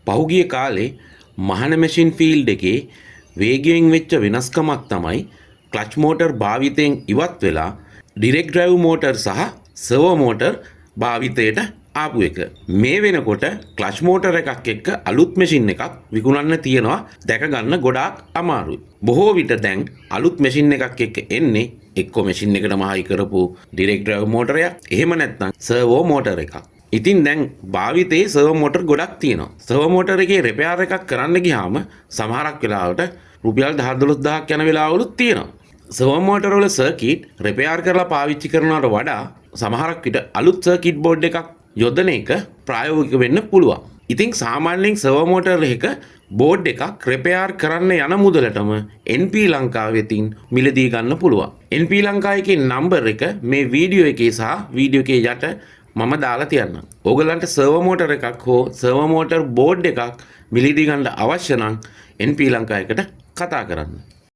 පහුගිය කාලේ මහන මැෂින් ෆීල්ඩ් එකේ වේගයෙන් වෙච්ච වෙනස්කමක් තමයි ක්ලච් මෝටර් භාවිතයෙන් ඉවත් වෙලා ඩිරෙක්ට් ඩ්‍රයිව් මෝටර් සහ සර්වෝ මෝටර් භාවිතයට ආපු එක. මේ වෙනකොට ක්ලච් මෝටර් එකක් එක්ක අලුත් මැෂින් එකක් විකුණන්න තියනවා දැක ගන්න ගොඩාක් අමාරුයි. බොහෝ විට දැන් අලුත් මැෂින් එකක් එක්ක එන්නේ එක්කෝ මැෂින් එකටම හයි කරපු ඩිරෙක්ට් ඩ්‍රයිව් මෝටරයක්, එහෙම නැත්නම් සර්වෝ මෝටර් එකක්. ඉතින් දැන් භාවිතයේ සර්වෝ මෝටර් ගොඩක් තියෙනවා. සර්වෝ මෝටර් එකේ රිපෙයාර් එකක් කරන්න ගියාම සමහරක් වෙලාවට රුපියල් 10-12000ක් යන වෙලාවලුත් තියෙනවා. සර්වෝ මෝටර් වල සර්කිට් රිපෙයාර් කරලා පාවිච්චි කරනවට වඩා සමහරක් විට අලුත් සර්කිට් බෝඩ් එකක් යොදන එක ප්‍රායෝගික වෙන්න පුළුවන්. ඉතින් සාමාන්‍යයෙන් සර්වෝ මෝටර් එක බෝඩ් එකක් රිපෙයාර් කරන්න යන මුදලටම NP ලංකාව වෙතින් මිලදී ගන්න පුළුවන්. NP ලංකාව එකේ නම්බර් එක මේ වීඩියෝ එකේ සහ වීඩියෝ එකේ යට මම දාලා තියන්නම්. ඕගලන්ට සර්වෝ මෝටර් එකක් හෝ සර්වෝ මෝටර් බෝඩ් එකක් මිලදී ගන්න අවශ්‍ය නම් NP ලංකාව එකට කතා කරන්න.